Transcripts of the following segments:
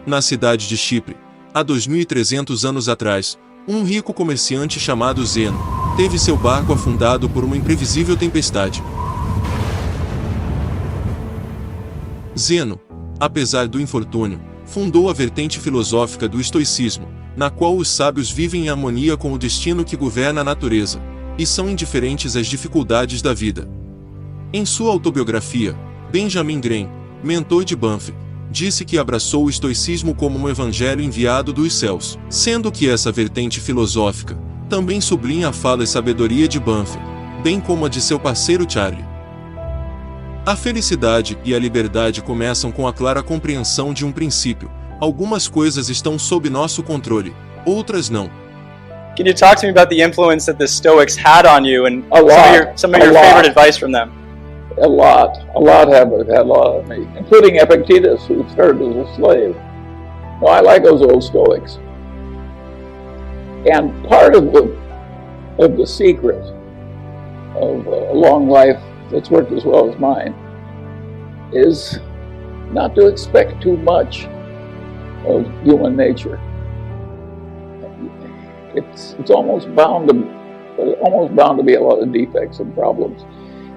Na cidade de Chipre, há 2.300 anos atrás, um rico comerciante chamado Zeno teve seu barco afundado por uma imprevisível tempestade. Zeno, apesar do infortúnio, fundou a vertente filosófica do estoicismo, na qual os sábios vivem em harmonia com o destino que governa a natureza, e são indiferentes às dificuldades da vida. Em sua autobiografia, Benjamin Graham, mentor de Buffett, disse que abraçou o estoicismo como um evangelho enviado dos céus, sendo que essa vertente filosófica também sublinha a fala e sabedoria de Buffett, bem como a de seu parceiro Charlie. A felicidade e a liberdade começam com a clara compreensão de um princípio. Algumas coisas estão sob nosso controle, outras não. Can you talk to me about the influence that the Stoics had on you and some of your favorite advice from them? A lot have had a lot of me, including Epictetus, who started as a slave. No, I like those old Stoics. And part of the secret of a long life that's worked as well as mine is not to expect too much of human nature. It's almost bound to be a lot of defects and problems.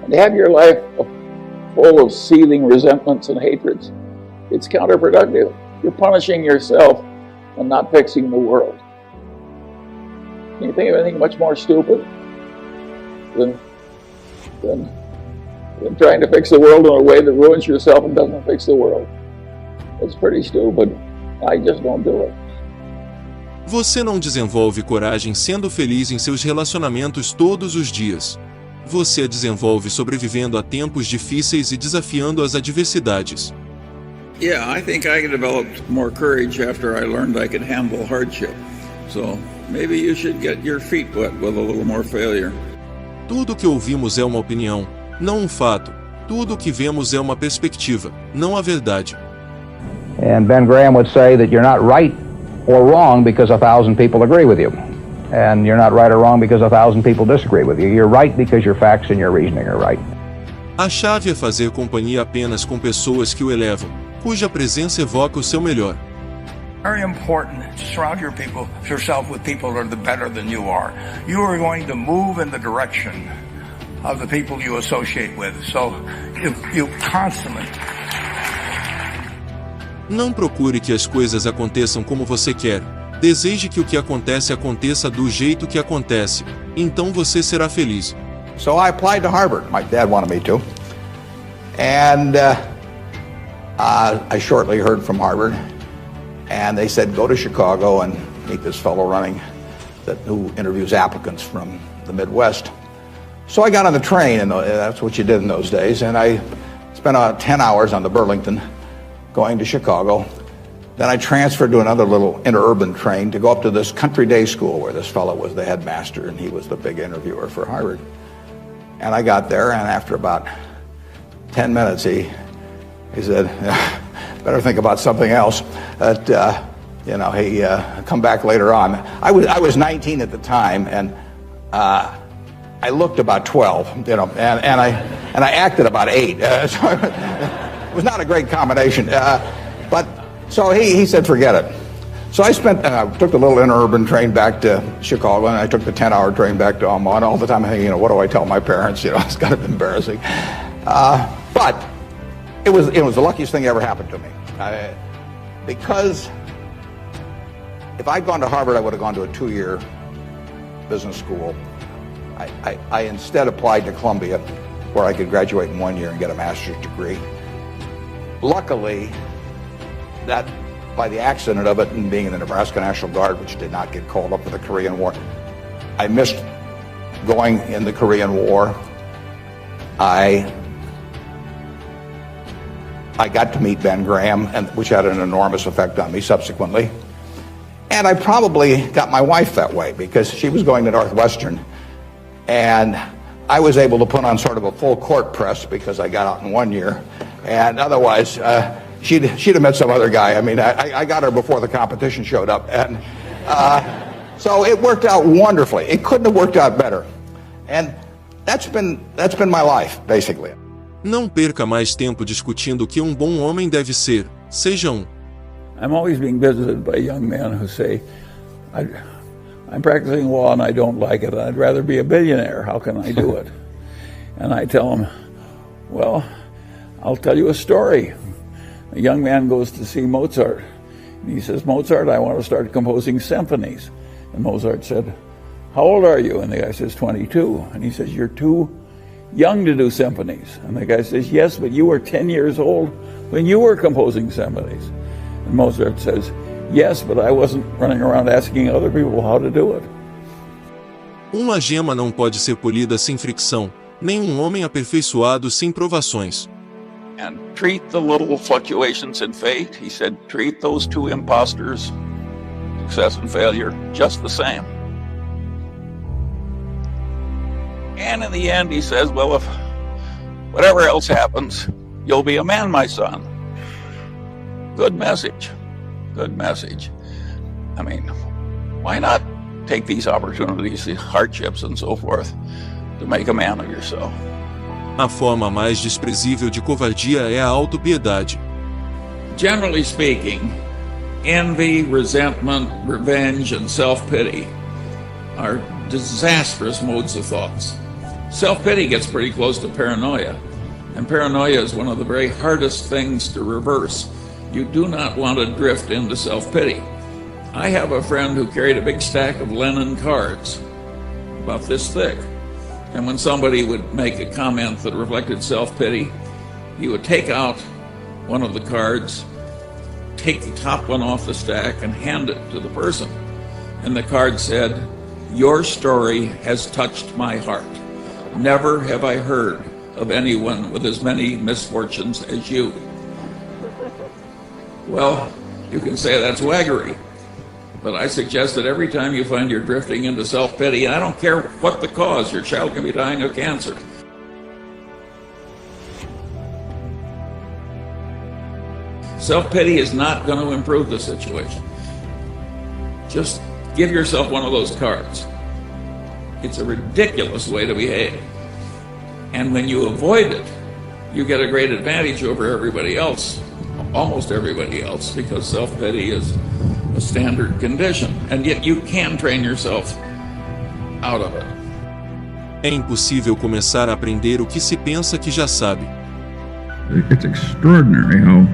And to have your life full of seething resentments and hatreds, it's counterproductive. You're punishing yourself and not fixing the world. Can you think of anything much more stupid than trying to fix the world in a way that ruins yourself and doesn't fix the world? It's pretty stupid. I just don't do it. Você não desenvolve coragem sendo feliz em seus relacionamentos todos os dias. Você a desenvolve sobrevivendo a tempos difíceis e desafiando as adversidades. Yeah, I think I developed more courage after I learned I could handle hardship. So maybe you should get your feet wet with a little more failure. Tudo o que ouvimos é uma opinião, não um fato. Tudo o que vemos é uma perspectiva, não a verdade. And Ben Graham would say that you're not right or wrong because 1,000 people agree with you. And you're not right or wrong because 1,000 people disagree with you. You're right because your facts and your reasoning are right. A chave é fazer companhia apenas com pessoas que o elevam, cuja presença evoca o seu melhor. Very important to surround yourself with people that are better than you are. You are going to move in the direction of the people you associate with. So you constantly. Não procure que as coisas aconteçam como você quer. Deseje que o que acontece aconteça do jeito que acontece. Então você será feliz. So I applied to Harvard. My dad wanted me to. And I shortly heard from Harvard. And they said, go to Chicago and meet this fellow who interviews applicants from the Midwest. So I got on the train, and that's what you did in those days. And I spent 10 hours on the Burlington going to Chicago. Then I transferred to another little interurban train to go up to this country day school where this fellow was the headmaster and he was the big interviewer for Harvard. And I got there, and after about 10 minutes, he said, better think about something else. He come back later on. I was 19 at the time, and I looked about 12, and I acted about 8. So it was not a great combination. So he said, forget it. So I took the little interurban train back to Chicago, and I took the 10-hour train back to Omaha, and all the time I'm thinking, what do I tell my parents? It's kind of embarrassing. But it was the luckiest thing that ever happened to me. Because if I'd gone to Harvard, I would have gone to a 2-year business school. I instead applied to Columbia, where I could graduate in 1 year and get a master's degree. Luckily, that by the accident of it and being in the Nebraska National Guard, which did not get called up for the Korean War, I missed going in the Korean War. I got to meet Ben Graham, which had an enormous effect on me subsequently. And I probably got my wife that way because she was going to Northwestern. And I was able to put on sort of a full court press because I got out in 1 year. And otherwise, she'd have met some other guy. I mean, I got her before the competition showed up. And so it worked out wonderfully. It couldn't have worked out better. And that's been my life, basically. Não perca mais tempo discutindo o que um bom homem deve ser. Seja um. I'm always being visited by young men who say, I'm practicing law and I don't like it. I'd rather be a billionaire. How can I do it? And I tell them, well, I'll tell you a story. A young man goes to see Mozart. And he says, Mozart, I want to start composing symphonies. And Mozart said, how old are you? And the guy says, 22. And he says, you're too young to do symphonies. And the guy says, yes, but you were 10 years old when you were composing symphonies. And Mozart says, yes, but I wasn't running around asking other people how to do it. Uma gema não pode ser polida sem fricção, nem homem aperfeiçoado sem provações. And treat the little fluctuations in fate, he said, treat those two imposters, success and failure, just the same. And in the end, he says, well, if whatever else happens, you'll be a man, my son. Good message. Good message. I mean, why not take these opportunities, these hardships and so forth, to make a man of yourself? A forma mais desprezível de covardia é a autopiedade. Generally speaking, envy, resentment, revenge, and self-pity are disastrous modes of thoughts. Self-pity gets pretty close to paranoia, and paranoia is one of the very hardest things to reverse. You do not want to drift into self-pity. I have a friend who carried a big stack of Lenin cards, about this thick, and when somebody would make a comment that reflected self-pity, he would take out one of the cards, take the top one off the stack, and hand it to the person. And the card said, "Your story has touched my heart. Never have I heard of anyone with as many misfortunes as you." Well, you can say that's waggery, but I suggest that every time you find you're drifting into self-pity, and I don't care what the cause, your child can be dying of cancer. Self-pity is not going to improve the situation. Just give yourself one of those cards. It's a ridiculous way to behave. And when you avoid it, you get a great advantage over everybody else, almost everybody else, because self-pity is a standard condition. And yet you can train yourself out of it. É impossível começar a aprender o que se pensa que já sabe. It's extraordinary how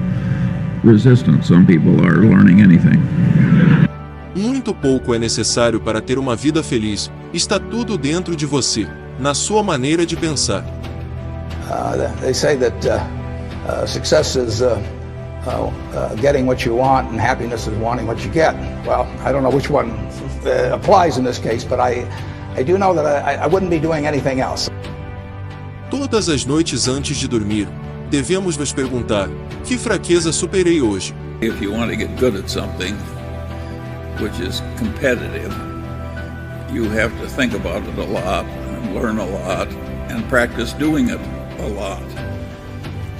resistant some people are learning anything. Muito pouco é necessário para ter uma vida feliz. Está tudo dentro de você, na sua maneira de pensar. They say that success is getting what you want and happiness is wanting what you get. Well, I don't know which one applies in this case, but I do know that I wouldn't be doing anything else. Todas as noites antes de dormir, devemos nos perguntar: que fraqueza superei hoje? If you want to get good at something, which is competitive, you have to think about it a lot and learn a lot and practice doing it a lot.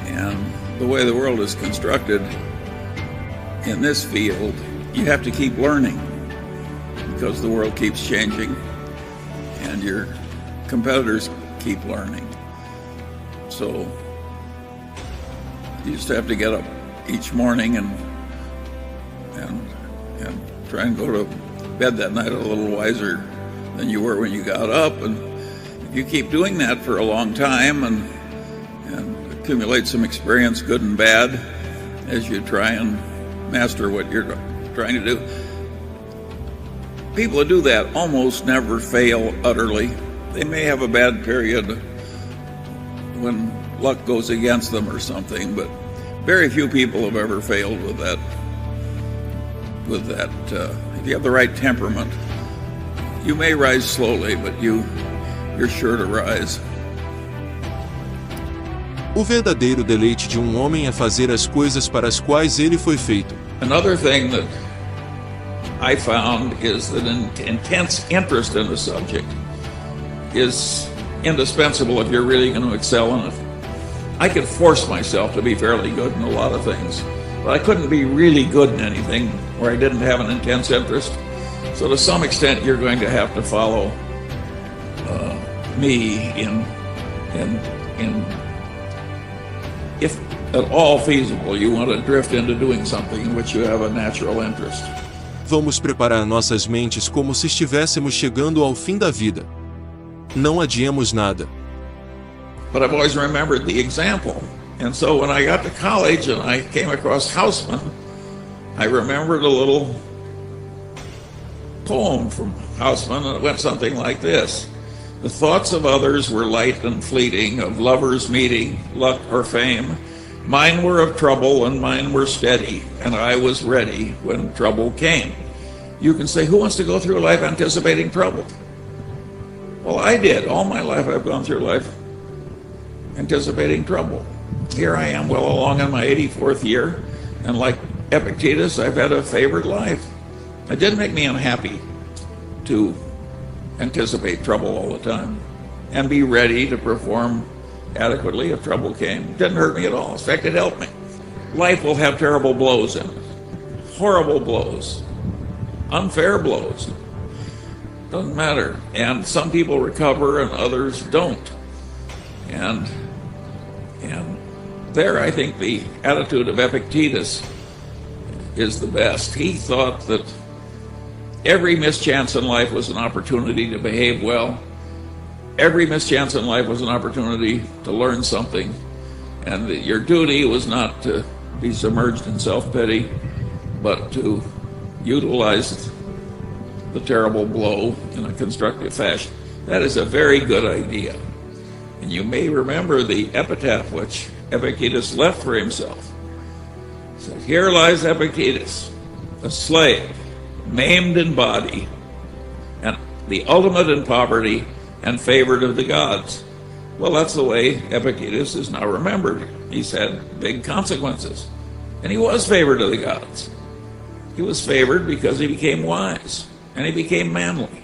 And the way the world is constructed in this field, you have to keep learning because the world keeps changing and your competitors keep learning. So you just have to get up each morning and try and go to bed that night a little wiser than you were when you got up. And if you keep doing that for a long time and accumulate some experience, good and bad, as you try and master what you're trying to do, people who do that almost never fail utterly. They may have a bad period when luck goes against them or something, but very few people have ever failed with that. If you have the right temperament, you may rise slowly, but you're sure to rise. O verdadeiro deleite de homem é fazer as coisas para as quais ele foi feito. Another thing that I found is that an intense interest in a subject is indispensable if you're really going to excel in it. I could force myself to be fairly good in a lot of things, but I couldn't be really good in anything where I didn't have an intense interest. So to some extent, you're going to have to follow me in at all feasible, you want to drift into doing something in which you have a natural interest. Vamos preparar nossas mentes como se estivéssemos chegando ao fim da vida. Não adiemos nada. But I've always remembered the example. And so when I got to college and I came across Hausmann, I remembered a little poem from Hausmann, and it went something like this. The thoughts of others were light and fleeting, of lovers meeting, luck or fame. Mine were of trouble and mine were steady, and I was ready when trouble came. You can say, who wants to go through life anticipating trouble? Well, I did. All my life I've gone through life anticipating trouble. Here I am well along in my 84th year, and like Epictetus, I've had a favored life. It didn't make me unhappy to anticipate trouble all the time and be ready to perform adequately if trouble came. It didn't hurt me at all. In fact, it helped me. Life will have terrible blows in it, horrible blows, unfair blows. Doesn't matter. And some people recover and others don't. And there I think the attitude of Epictetus is the best. He thought that every mischance in life was an opportunity to behave well. Every mischance in life was an opportunity to learn something. And that your duty was not to be submerged in self-pity, but to utilize the terrible blow in a constructive fashion. That is a very good idea. And you may remember the epitaph which Epictetus left for himself. It said, here lies Epictetus, a slave, maimed in body, and the ultimate in poverty and favored of the gods. Well, that's the way Epictetus is now remembered. He's had big consequences. And he was favored of the gods. He was favored because he became wise, and he became manly.